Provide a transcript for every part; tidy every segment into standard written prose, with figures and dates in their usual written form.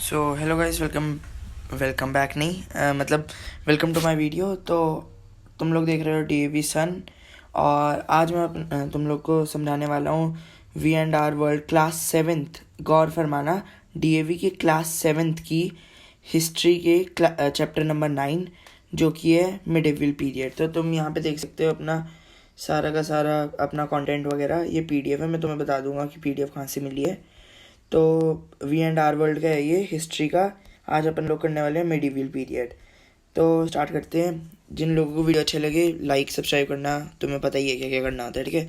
So hello guys, welcome back नहीं मतलब welcome to my video. तो तुम लोग देख रहे हो डीएवी सन, और आज मैं तुम लोग को समझाने वाला हूँ V and R world class seventh. गौर फरमाना, डीएवी की क्लास सेवेंथ की हिस्ट्री के चैप्टर नंबर 9, जो कि है मिडिवल पीरियड। तो तुम यहाँ पे देख सकते हो अपना सारा का सारा अपना कंटेंट वगैरह। ये पीडीएफ है, मैं तुम्हें बता दूंगा कि पीडीएफ कहाँ से मिली है। तो वी एंड आर वर्ल्ड का है ये हिस्ट्री का। आज अपन लोग करने वाले हैं मिडिवल पीरियड। तो स्टार्ट करते हैं। जिन लोगों को वीडियो अच्छे लगे लाइक सब्सक्राइब करना, तुम्हें पता ही है क्या क्या करना होता है, ठीक है।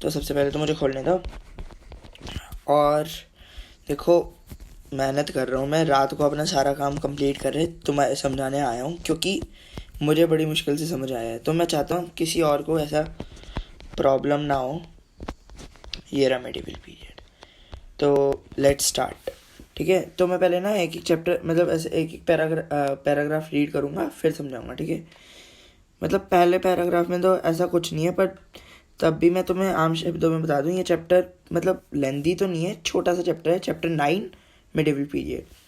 तो सबसे पहले तो मुझे खोलने दो, और देखो मेहनत कर रहा हूँ मैं, रात को अपना सारा काम कंप्लीट कर रहे तुम्हें समझाने आया हूँ, क्योंकि मुझे बड़ी मुश्किल से समझ आया है। तो मैं चाहता हूँ किसी और को ऐसा प्रॉब्लम ना हो। ये रहा मिडिवल पीरियड। तो लेट्स स्टार्ट, ठीक है। तो मैं पहले ना एक एक चैप्टर, मतलब ऐसे एक एक पैराग्राफ रीड करूँगा, फिर समझाऊंगा, ठीक है। मतलब पहले पैराग्राफ में तो ऐसा कुछ नहीं है, पर तब भी मैं तुम्हें आम शब्दों में बता दूँ। ये चैप्टर मतलब लेंदी तो नहीं है, छोटा सा चैप्टर है, chapter 9 medieval period.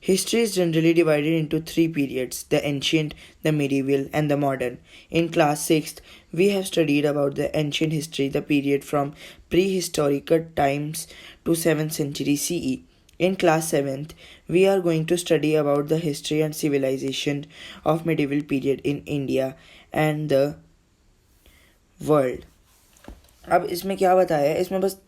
History is generally divided into three periods: the ancient, the medieval, and the modern. In class 6th, we have studied about the ancient history, the period from prehistoric times to 7th century CE. In class 7th, we are going to study about the history and civilization of medieval period in India and the world. अब इसमें क्या बताया है, इसमें बस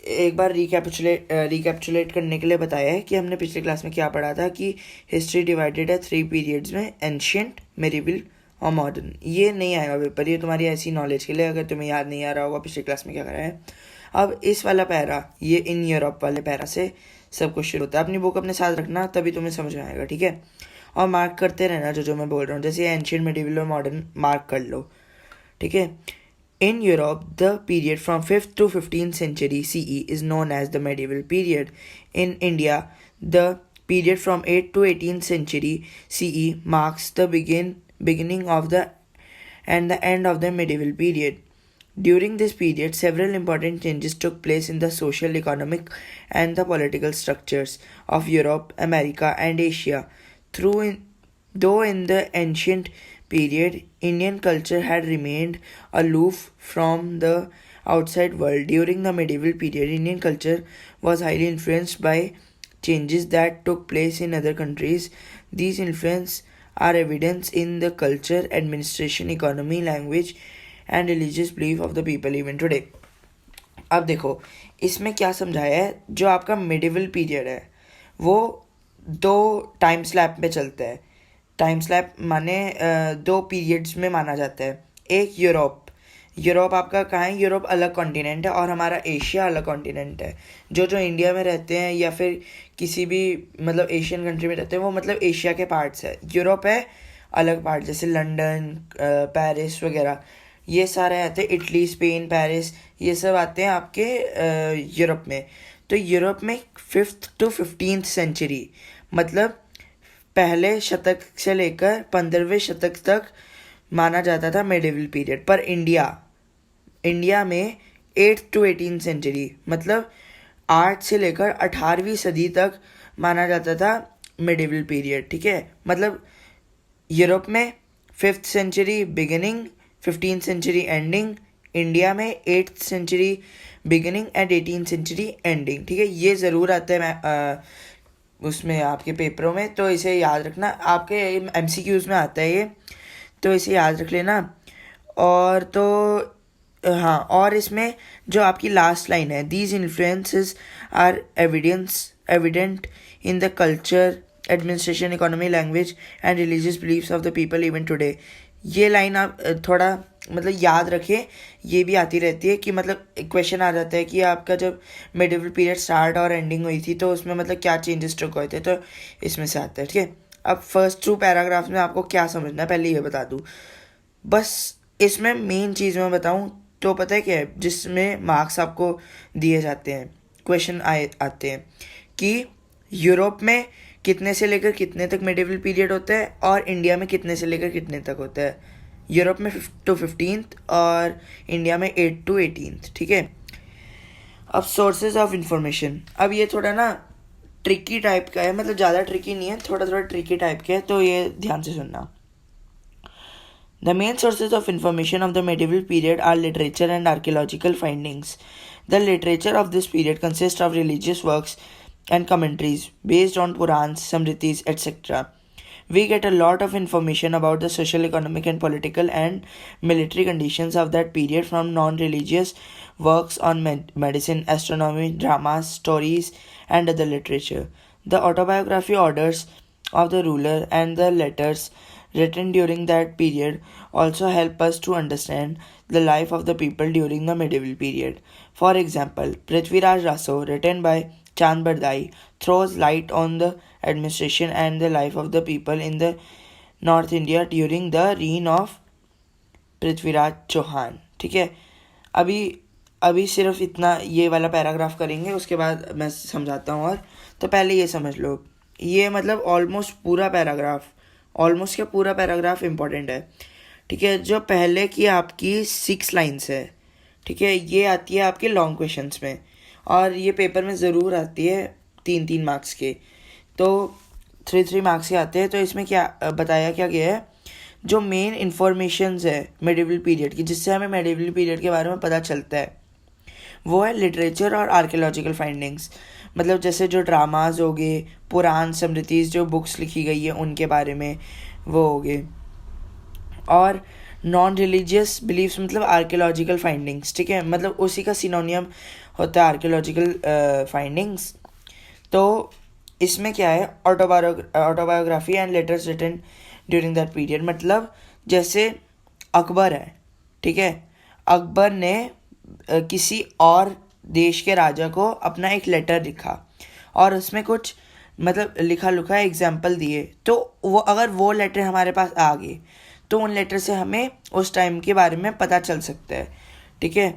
एक बार recapitulate करने के लिए बताया है कि हमने पिछले क्लास में क्या पढ़ा था, कि हिस्ट्री डिवाइडेड है 3 पीरियड्स में, एंशियंट, मेडिवल और मॉडर्न। ये नहीं आएगा पेपर, ये तुम्हारी ऐसी नॉलेज के लिए, अगर तुम्हें याद नहीं आ रहा होगा पिछले क्लास में क्या करा है। अब इस वाला पैरा, ये इन यूरोप वाले पैरा से सब कुछ शुरू होता है। अपनी बुक अपने साथ रखना, तभी तुम्हें समझ में आएगा, ठीक है। और मार्क करते रहना जो मैं बोल रहा हूँ, जैसे एंशियंट, मेडिवल और मॉडर्न मार्क कर लो, ठीक है। In Europe, the period from 5th to 15th century CE is known as the medieval period. In India, the period from 8th to 18th century CE marks the beginning of the and the end of the medieval period. During this period, several important changes took place in the social, economic, and the political structures of Europe, America, and Asia. Though in the ancient period, Indian culture had remained aloof from the outside world. During the medieval period, Indian culture was highly influenced by changes that took place in other countries. These influences are evident in the culture, administration, economy, language, and religious belief of the people even today. अब देखो इसमें क्या समझाया है। जो आपका medieval period है वो 2 टाइम स्लैब पे चलता है। टाइम स्लैब माने 2 पीरियड्स में माना जाता है। एक यूरोप आपका कहाँ है, यूरोप अलग कॉन्टिनेंट है, और हमारा एशिया अलग कॉन्टिनेंट है। जो इंडिया में रहते हैं या फिर किसी भी मतलब एशियन कंट्री में रहते हैं, वो मतलब एशिया के पार्ट्स है। यूरोप है अलग पार्ट, जैसे लंदन, पेरिस वगैरह, ये सारे आते हैं। इटली, स्पेन, पेरिस, ये सब आते हैं आपके यूरोप में। तो यूरोप में 5th to 15th सेंचुरी मतलब पहले शतक से लेकर 15वें शतक तक माना जाता था मिडिवल पीरियड। पर इंडिया में 8th to 18th सेंचुरी मतलब 8 से लेकर 18वीं सदी तक माना जाता था मिडिवल पीरियड, ठीक है। मतलब यूरोप में 5th century beginning, 15th century ending, India में 8th century beginning and 18th century ending, ठीक है। ये ज़रूर आता है उसमें आपके पेपरों में, तो इसे याद रखना। आपके एमसीक्यूज में आता है ये, तो इसे याद रख लेना। और तो हाँ, और इसमें जो आपकी लास्ट लाइन है, these influences are evident in the culture, administration, economy, language and religious beliefs of the people even today. ये लाइन आप थोड़ा मतलब याद रखें, ये भी आती रहती है कि मतलब क्वेश्चन आ जाता है कि आपका जब मिडिवल पीरियड स्टार्ट और एंडिंग हुई थी तो उसमें मतलब क्या चेंजेस टुक हुए थे, तो इसमें से आता है, ठीक है। अब फर्स्ट 2 पैराग्राफ में आपको क्या समझना है पहले ये बता दूँ। बस इसमें मेन चीज़ मैं बताऊँ तो पता है क्या है, जिसमें मार्क्स आपको दिए जाते हैं, क्वेश्चन आते हैं कि यूरोप में कितने से लेकर कितने तक मिडिवल पीरियड होता है और इंडिया में कितने से लेकर कितने तक होता है। यूरोप में 5th to 15th और इंडिया में 8th to 18th, ठीक है। अब सोर्सेज ऑफ इंफॉर्मेशन, अब ये थोड़ा ना ट्रिकी टाइप का है, मतलब ज़्यादा ट्रिकी नहीं है, थोड़ा थोड़ा ट्रिकी टाइप का है, तो ये ध्यान से सुनना. The main sources of information of the medieval period are literature and archaeological findings. The literature of this period consists of religious works and commentaries based on Purans, Samritis, etc. We get a lot of information about the social, economic, and political and military conditions of that period from non religious works on medicine, astronomy, dramas, stories, and other literature. The autobiography orders of the ruler and the letters written during that period also help us to understand the life of the people during the medieval period. For example, Prithviraj Raso, written by Chand Bardai, throws light on the administration and the life of the people in the North India during the reign of Prithviraj Chauhan. ठीक है, अभी अभी सिर्फ इतना ये वाला paragraph करेंगे, उसके बाद मैं समझाता हूँ. और तो पहले ये समझ लो, ये मतलब ऑलमोस्ट पूरा पैराग्राफ, ऑलमोस्ट क्या पूरा पैराग्राफ इम्पॉर्टेंट है. ठीक है, जो पहले की आपकी 6 लाइन्स है, ठीक है, ये आती है आपके लॉन्ग क्वेश्चंस में, और ये पेपर में ज़रूर आती है 3-3 मार्क्स के, तो 3-3 मार्क्स के आते हैं. तो इसमें क्या बताया क्या गया है, जो मेन इन्फॉर्मेशंस है मेडिवल पीरियड की, जिससे हमें मेडिवल पीरियड के बारे में पता चलता है, वो है लिटरेचर और आर्कियोलॉजिकल फाइंडिंग्स. मतलब जैसे जो ड्रामाज हो गए, पुराण, स्मृतिज, जो बुक्स लिखी गई है उनके बारे में वो हो गए, और नॉन रिलीजियस बिलीव्स मतलब आर्कियोलॉजिकल फाइंडिंग्स. ठीक है, मतलब उसी का सिनोनियम होता है आर्कियोलॉजिकल फाइंडिंग्स. तो इसमें क्या है, autobiography and letters written during that period. मतलब जैसे अकबर है, ठीक है, अकबर ने किसी और देश के राजा को अपना एक लेटर लिखा, और उसमें कुछ मतलब लिखा लुखा एग्जाम्पल दिए, तो वो अगर वो लेटर हमारे पास आ गए तो उन लेटर से हमें उस टाइम के बारे में पता चल सकता है. ठीक है,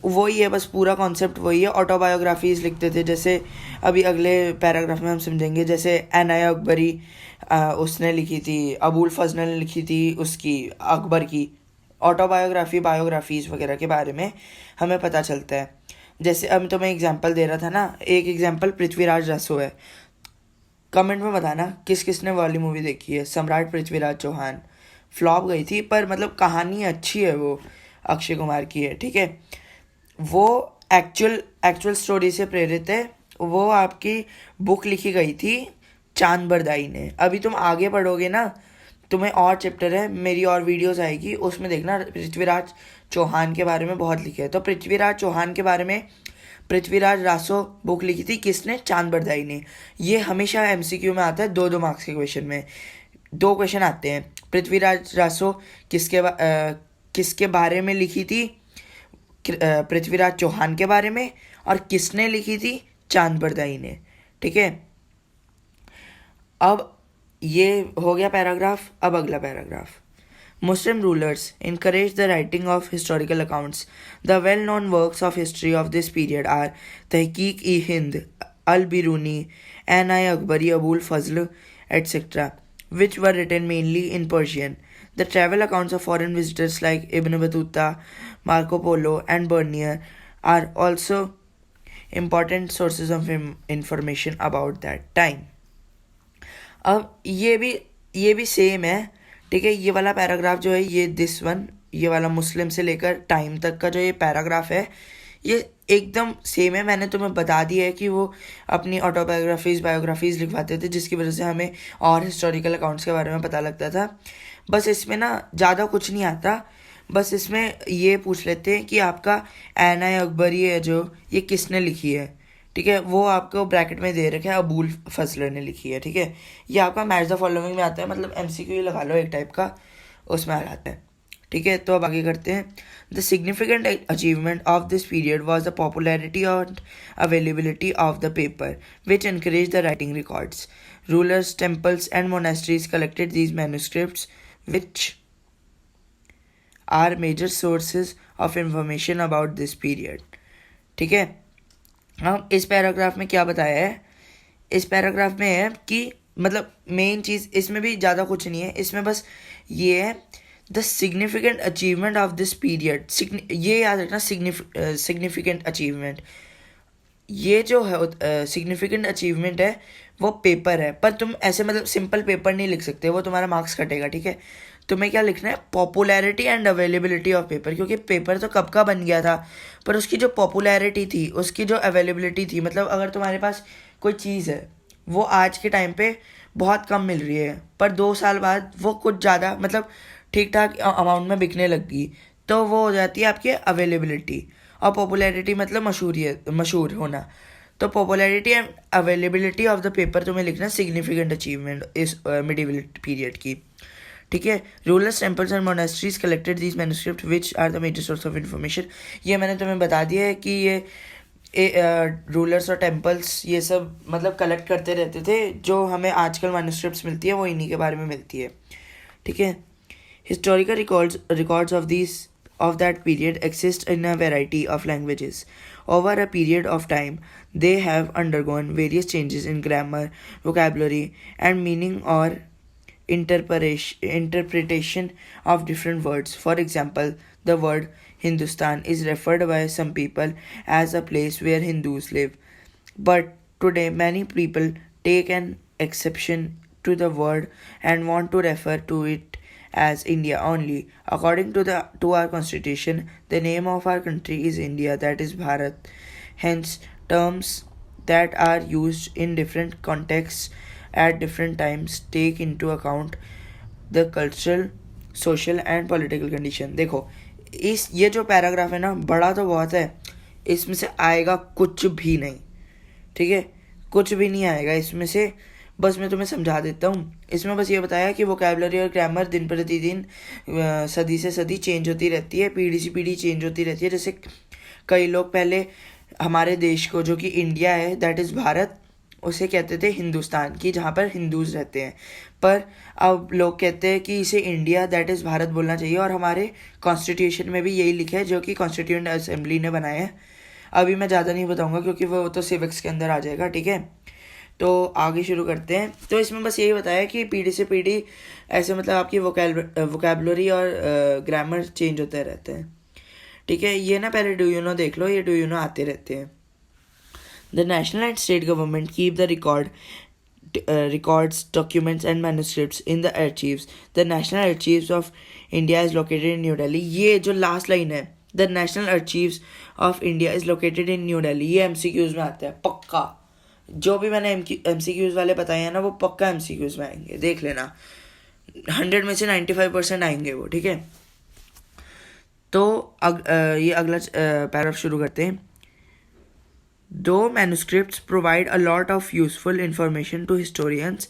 वही है, बस पूरा कॉन्सेप्ट वही है. ऑटोबायोग्राफीज लिखते थे, जैसे अभी अगले पैराग्राफ में हम समझेंगे, जैसे एनाया अकबरी उसने लिखी थी, अबुल फजल ने लिखी थी उसकी, अकबर की ऑटोबायोग्राफी, बायोग्राफीज वगैरह के बारे में हमें पता चलता है. जैसे अब तो मैं एग्जांपल दे रहा था ना, एक एग्जांपल पृथ्वीराज रासो है. कमेंट में बताना किस किसने वाली मूवी देखी है, सम्राट पृथ्वीराज चौहान. फ्लॉप गई थी, पर मतलब कहानी अच्छी है, वो अक्षय कुमार की है. ठीक है, वो एक्चुअल स्टोरी से प्रेरित है. वो आपकी बुक लिखी गई थी चांद बरदाई ने. अभी तुम आगे पढ़ोगे ना, तुम्हें और चैप्टर है, मेरी और वीडियोस आएगी, उसमें देखना पृथ्वीराज चौहान के बारे में बहुत लिखे है. तो पृथ्वीराज चौहान के बारे में पृथ्वीराज रासो बुक लिखी थी, किसने, चांद बरदाई ने. ये हमेशा MCQ में आता है, 2-2 मार्क्स के क्वेश्चन में 2 क्वेश्चन आते हैं. पृथ्वीराज रासो किसके बारे में लिखी थी, पृथ्वीराज चौहान के बारे में, और किसने लिखी थी, चांद बरदाई ने. ठीक है, अब ये हो गया पैराग्राफ. अब अगला paragraph. Muslim rulers encouraged the writing of historical accounts. The well-known works of history of this period are Tahqiq-e-Hind, Al-Biruni, An-i Akbari, Abul Fazl, etc., which were written mainly in Persian. The travel accounts of foreign visitors like Ibn Battuta, Marco Polo, and Bernier are also important sources of information about that time. अब ये भी same है. ठीक है, ये वाला paragraph जो है, ये वाला मुस्लिम से लेकर टाइम तक का जो ये पैराग्राफ है, ये एकदम सेम है. मैंने तुम्हें बता दिया है कि वो अपनी बायोग्राफीज लिखवाते थे, जिसकी वजह से हमें और हिस्टोरिकल अकाउंट्स के बारे में पता लगता था. बस इसमें ना ज़्यादा कुछ नहीं आता, बस इसमें ये पूछ लेते हैं कि आपका एना अकबरी है जो, ये किसने लिखी है. ठीक है, वो आपको ब्रैकेट में दे रखा है, अबूल फजल ने लिखी है. ठीक है, ये आपका मैच द फॉलोइंग में आता है, मतलब MCQ लगा लो एक टाइप का, उसमें आ जाता है. ठीक है, तो अब आगे करते हैं. The significant achievement of this period was the popularity और availability of the paper which encourage the writing records. Rulers, temples and monasteries collected these manuscripts which are major sources of information about this period. ठीक है, हम इस paragraph में क्या बताया है, इस पैराग्राफ में है कि मतलब मेन चीज़ इसमें भी ज़्यादा कुछ नहीं है, इसमें बस ये है the significant achievement of this period. ये याद रखना, सिग्निफिकेंट अचीवमेंट. ये जो है सिग्निफिकेंट अचीवमेंट है वो पेपर है, पर तुम ऐसे मतलब सिंपल पेपर नहीं लिख सकते, वो तुम्हारा मार्क्स कटेगा, ठीक है। तुम्हें क्या लिखना है, popularity and availability of paper, क्योंकि पेपर तो कब का बन गया था, पर उसकी जो पॉपुलैरिटी थी, उसकी जो अवेलेबिलिटी थी, मतलब अगर तुम्हारे पास कोई चीज़ है वो आज के टाइम पे बहुत कम मिल रही है, पर 2 साल बाद वो कुछ ज़्यादा मतलब ठीक ठाक अमाउंट में बिकने लग गई, तो वो हो जाती है आपकी अवेलेबिलिटी। और पॉपुलैरिटी मतलब मशहूर होना। तो popularity and availability of the paper तुम्हें लिखना सिग्निफिकेंट अचीवमेंट इस मिडिवल पीरियड की, ठीक है। Rulers temples and monasteries collected these manuscript which are the major source of information. ये मैंने तुम्हें बता दिया है कि ये रूलर्स और टेम्पल्स ये सब मतलब कलेक्ट करते रहते थे, जो हमें आजकल मैन्युस्क्रिप्ट्स मिलती है वो इन्हीं के बारे में मिलती है, ठीक है। Historical records of that period exist in a variety of languages. Over a period of time, they have undergone various changes in grammar, vocabulary, and meaning or interpretation of different words. For example, the word Hindustan is referred by some people as a place where Hindus live. But today, many people take an exception to the word and want to refer to it as India only. According to our constitution, the name of our country is India, that is Bharat. Hence, terms that are used in different contexts at different times take into account the cultural, social and political condition. देखो ये जो paragraph है ना, बड़ा तो बहुत है, इसमें से आएगा कुछ भी नहीं, ठीक है, कुछ भी नहीं आएगा इसमें से। बस मैं तुम्हें समझा देता हूँ। इसमें बस ये बताया कि वोकैबुलरी और ग्रामर दिन प्रतिदिन सदी से सदी चेंज होती रहती है, पीढ़ी से पीढ़ी चेंज होती रहती है। जैसे कई लोग पहले हमारे देश को, जो कि इंडिया है, दैट इज़ भारत, उसे कहते थे हिंदुस्तान की, जहाँ पर हिंदूज रहते हैं, पर अब लोग कहते हैं कि इसे इंडिया दैट इज़ भारत बोलना चाहिए। और हमारे कॉन्स्टिट्यूशन में भी यही लिखा है, जो कि कॉन्स्टिट्यूएंट असेंबली ने बनाया है। अभी मैं ज़्यादा नहीं बताऊंगा क्योंकि वो तो सिविक्स के अंदर आ जाएगा, ठीक है। तो आगे शुरू करते हैं। तो इसमें बस यही बताया कि पीढ़ी से पीढ़ी ऐसे मतलब आपकी वोकैबुलरी और ग्रामर चेंज होते रहते हैं, ठीक है। ये ना पहले डू यू नो देख लो, ये डू यू नो आते रहते हैं। The national and state government keep the records, documents and manuscripts in the archives. The National Archives of India is located in New Delhi. ये जो लास्ट लाइन है, The National Archives of India is located in New Delhi, ये MCQs में आता है पक्का। जो भी मैंने MCQs वाले बताए हैं ना, वो पक्का MCQs में आएंगे, देख लेना। 100 में से 95% आएंगे वो, ठीक है। तो ये अगला पैराग्राफ शुरू करते हैं। Though manuscripts provide a lot of useful information to historians,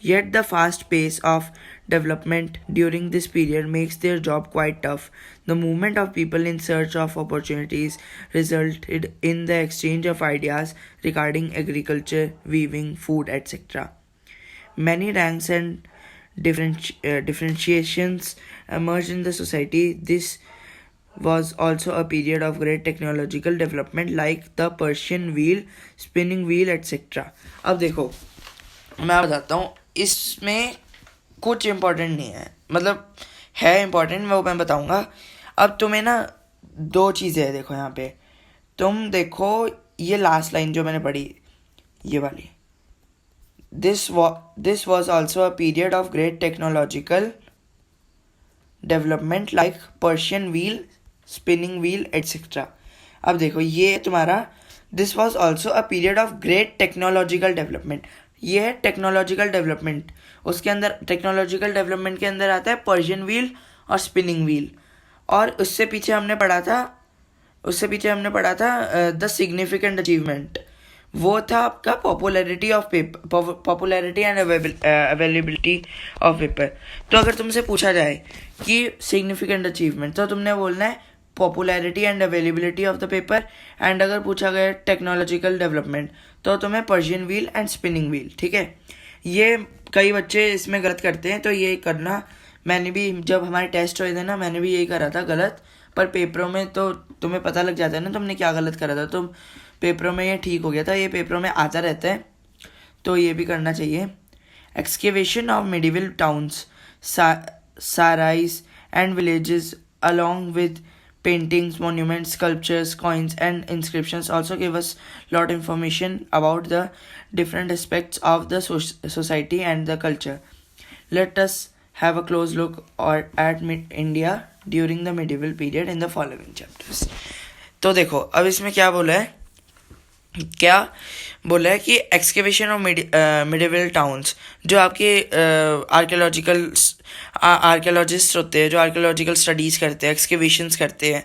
yet the fast pace of development during this period makes their job quite tough. The movement of people in search of opportunities resulted in the exchange of ideas regarding agriculture, weaving, food, etc. Many ranks and differentiations emerged in the society. This was also a period of great technological development like the Persian wheel, spinning wheel, etc. अब देखो मैं बताता हूँ, इसमें कुछ important नहीं है, मतलब है इम्पोर्टेंट, वो मैं बताऊँगा। अब तुम्हें ना 2 चीज़ें हैं, देखो यहाँ पे तुम देखो, ये लास्ट लाइन जो मैंने पढ़ी, ये वाली, this was also a period of great technological development like Persian wheel, spinning wheel, etc. अब देखो ये तुम्हारा this was also a period of great technological development, ये है टेक्नोलॉजिकल डेवलपमेंट। उसके अंदर टेक्नोलॉजिकल डेवलपमेंट के अंदर आता है पर्शियन व्हील और स्पिनिंग व्हील। और उससे पीछे हमने पढ़ा था द सिग्निफिकेंट अचीवमेंट, वो था आपका popularity of paper, popularity and availability of paper. तो अगर तुमसे पूछा जाए कि सिग्निफिकेंट अचीवमेंट, तो तुमने बोलना है popularity and availability of the paper. And अगर पूछा गया टेक्नोलॉजिकल डेवलपमेंट, तो तुम्हें Persian wheel and spinning wheel, ठीक है। ये कई बच्चे इसमें गलत करते हैं, तो ये करना, मैंने भी जब हमारे टेस्ट हुए थे ना, मैंने भी यही करा था गलत, पर पेपरों में तो तुम्हें पता लग जाता है ना तुमने क्या गलत करा था, तो पेपरों में ये ठीक हो गया था, ये पेपरों में आता रहता है, तो ये भी करना चाहिए। Excavation of medieval towns, sarais and villages along with paintings, monuments, sculptures, coins, and inscriptions also give us lot information about the different aspects of the society and the culture. Let us have a close look at India during the medieval period in the following chapters. तो देखो अब इसमें क्या बोला है कि excavation of medieval towns, जो आपके आर्कियोलॉजिस्ट होते हैं, जो आर्कियोलॉजिकल स्टडीज़ करते हैं, एक्सकेवेशंस करते हैं,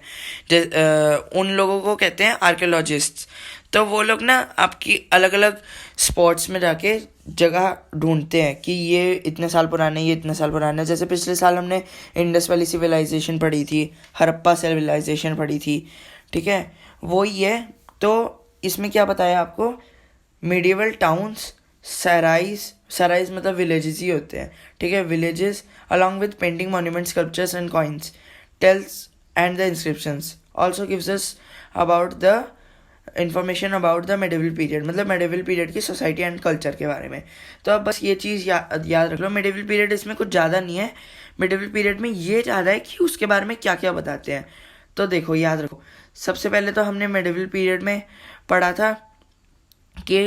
उन लोगों को कहते हैं आर्कियोलॉजिस्ट. तो वो लोग ना आपकी अलग अलग स्पॉट्स में जाके जगह ढूंढते हैं कि ये इतने साल पुराने, ये इतने साल पुराने. जैसे पिछले साल हमने इंडस वैली सिविलाइजेशन पढ़ी थी, हड़प्पा सिविलाइजेशन पढ़ी थी, ठीक है, वही है. तो इसमें क्या बताया आपको, मिडिवल टाउन्स, सराइज मतलब विलेजेस ही होते हैं, ठीक है, villages along with painting, monuments, sculptures and coins, tales and the inscriptions also gives us about the information about the medieval period, मतलब मेडिवल पीरियड की सोसाइटी एंड कल्चर के बारे में. तो अब बस ये चीज़ याद रख लो, मेडिवल पीरियड इसमें कुछ ज़्यादा नहीं है. मेडिवल पीरियड में ये ज़्यादा है कि उसके बारे में क्या क्या बताते हैं. तो देखो याद रखो, सबसे पहले तो हमने मेडिवल पीरियड में पढ़ा था कि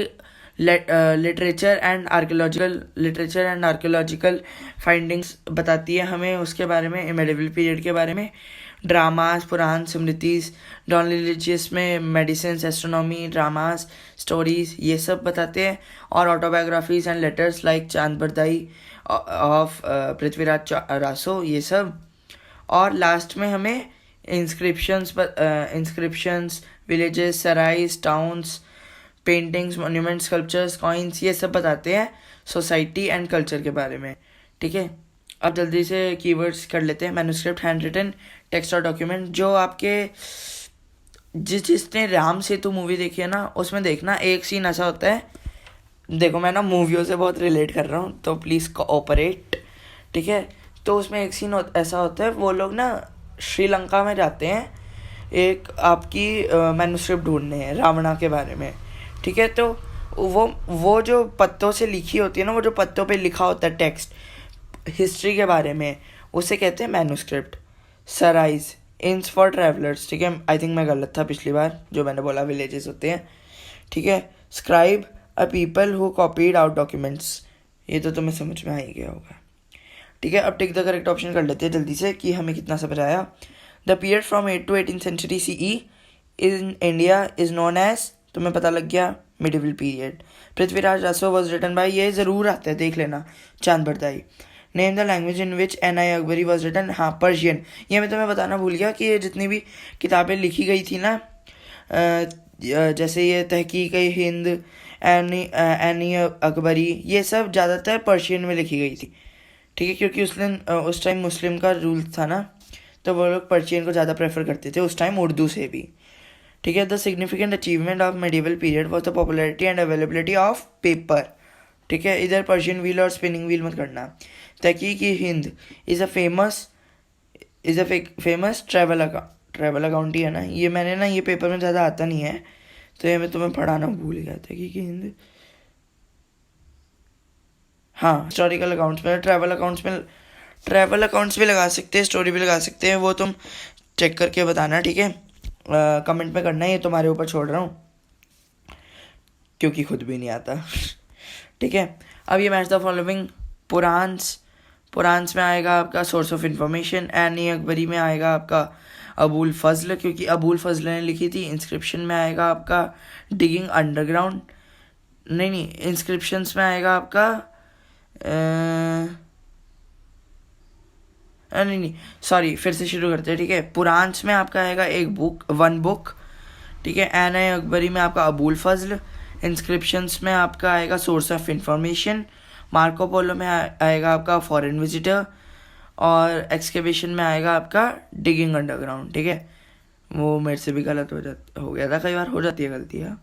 लिटरेचर एंड आर्कियोलॉजिकल फाइंडिंग्स बताती है हमें उसके बारे में, मेडिवल पीरियड के बारे में. ड्रामास, पुराण, स्मृतिज, नॉन रिलीजियस में मेडिसिन, एस्ट्रोनॉमी, ड्रामास, स्टोरीज, ये सब बताते हैं. और ऑटोबायोग्राफीज एंड लेटर्स लाइक चांद बरदाई ऑफ पृथ्वीराज रासो, ये सब. और लास्ट में हमें inscriptions, villages, sarais, towns, paintings, monuments, sculptures, coins, ये सब बताते हैं सोसाइटी एंड कल्चर के बारे में, ठीक है. अब जल्दी से कीवर्ड्स कर लेते हैं. मैन्युस्क्रिप्ट, हैंड रिटन, टेक्स्ट और डॉक्यूमेंट. जो आपके जिसने राम सेतु मूवी देखी है ना, उसमें देखना एक सीन ऐसा होता है, देखो मैं ना मूवियों से बहुत रिलेट कर रहा हूँ तो प्लीज़ कोऑपरेट, ठीक है. तो उसमें एक सीन ऐसा होता है, वो लोग ना श्रीलंका में जाते हैं एक आपकी मैन्युस्क्रिप्ट ढूंढने हैं रावणा के बारे में, ठीक है. तो वो जो पत्तों से लिखी होती है ना, वो जो पत्तों पे लिखा होता है टेक्स्ट हिस्ट्री के बारे में, उसे कहते हैं मैन्युस्क्रिप्ट. सराइज, इंस फॉर ट्रैवलर्स, ठीक है. आई थिंक मैं गलत था पिछली बार जो मैंने बोला विलेजेस होते हैं, ठीक है. Scribe, a people who copied out documents, ये तो तुम्हें समझ में आ ही गया होगा, ठीक है. अब टिक द करेक्ट ऑप्शन कर लेते हैं जल्दी से कि हमें कितना समझ आया. The period from 8 to 18th century CE in India is known as, तुम्हें पता लग गया, medieval period. Prithviraj Raso was written by, ये ज़रूर आता है, देख लेना, Chand Bardai. Name the language in which N.I. Akbari was written, हाँ पर्शियन. ये मैं तुम्हें बताना भूल गया कि ये जितनी भी किताबें लिखी गई थी ना, जैसे ये तहकीक हिंद, एनी अकबरी, ये सब ज़्यादातर पर्शियन में लिखी गई थी, ठीक है, क्योंकि उस टाइम मुस्लिम का रूल था ना, तो वो लोग पर्शियन को ज़्यादा प्रेफर करते थे उस टाइम उर्दू से भी, ठीक है. The significant achievement of medieval period was the popularity and availability of paper, ठीक है. इधर पर्शियन व्हील और स्पिनिंग व्हील मत करना. Tahqiq Hind is a famous travel account ही है ना, ये मैंने ना, ये पेपर में ज़्यादा आता नहीं है तो ये मैं तुम्हें पढ़ाना भूल गया था. तहकीक हिंद, हाँ, हिस्टोरिकल अकाउंट्स में, ट्रैवल अकाउंट्स भी लगा सकते हैं, स्टोरी भी लगा सकते हैं, वो तुम चेक करके बताना, ठीक है. कमेंट में करना है, ये तुम्हारे ऊपर छोड़ रहा हूँ क्योंकि खुद भी नहीं आता, ठीक है. अब ये मैच द फॉलोइंग. पुरान्स में आएगा आपका source of information. Any Akbari में आएगा आपका अबुल फजल, क्योंकि अबुल फजल ने लिखी थी. इंस्क्रिप्शन में आएगा आपका डिगिंग अंडरग्राउंड, नहीं, इंस्क्रिप्शंस में आएगा आपका नहीं, सॉरी, फिर से शुरू करते हैं, ठीक है. पुरान्स में आपका आएगा वन बुक, ठीक है. N.I. अकबरी में आपका अबुल फजल. इंस्क्रिप्शंस में आपका आएगा source of information. Marco Polo में आएगा आपका फॉरेन विजिटर. और एक्सकेवेशन में आएगा आपका डिगिंग अंडरग्राउंड, ठीक है. वो मेरे से भी गलत हो गया था, कई बार हो जाती है गलतियाँ,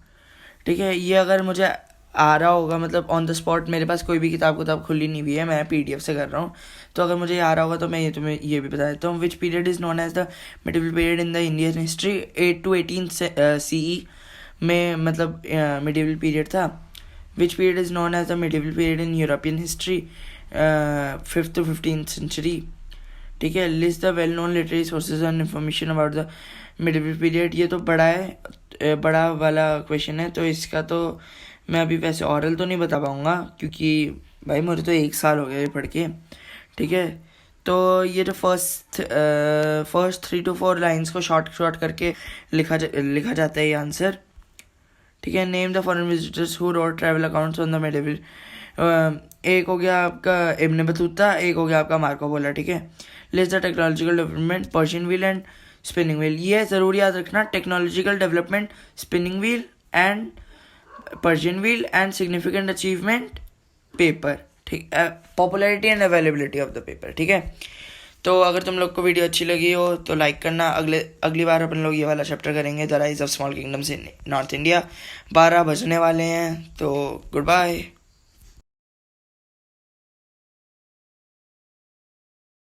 ठीक है. ये अगर मुझे आ रहा होगा, मतलब ऑन द स्पॉट, मेरे पास कोई भी किताब खुली नहीं हुई है, मैं PDF से कर रहा हूँ, तो अगर मुझे आ रहा होगा तो मैं तुम्हें ये भी बता देता हूँ. Which period is known as the medieval period in the Indian history. 8 to 18th CE में मतलब मिडिवल पीरियड था. Which period is known as the medieval period in European history. 5th to 15th century, ठीक है। List the well known literary sources and information about the medieval period. ये तो बड़ा है, बड़ा वाला क्वेश्चन है, तो इसका तो मैं अभी वैसे ऑरल तो नहीं बता पाऊँगा, क्योंकि भाई मुझे तो 1 साल हो गया ये पढ़ के। ठीक है, तो ये जो फर्स्ट 3 to 4 लाइन्स को शॉर्ट करके लिखा जाता है ये आंसर। ठीक है। Name the foreign visitors who wrote travel accounts on the medieval. एक हो गया आपका इब्न बतूता, एक हो गया आपका मार्को पोलो। ठीक है। List the technological development Persian wheel and spinning wheel. ये ज़रूर याद रखना, technological development spinning wheel and Persian wheel and significant achievement paper. ठीक, popularity and availability of the paper. ठीक है। तो अगर तुम लोग को वीडियो अच्छी लगी हो तो लाइक करना। अगली बार अपन लोग ये वाला चैप्टर करेंगे, the rise of small kingdoms in north India. 12 बजने वाले हैं, तो गुड बाय।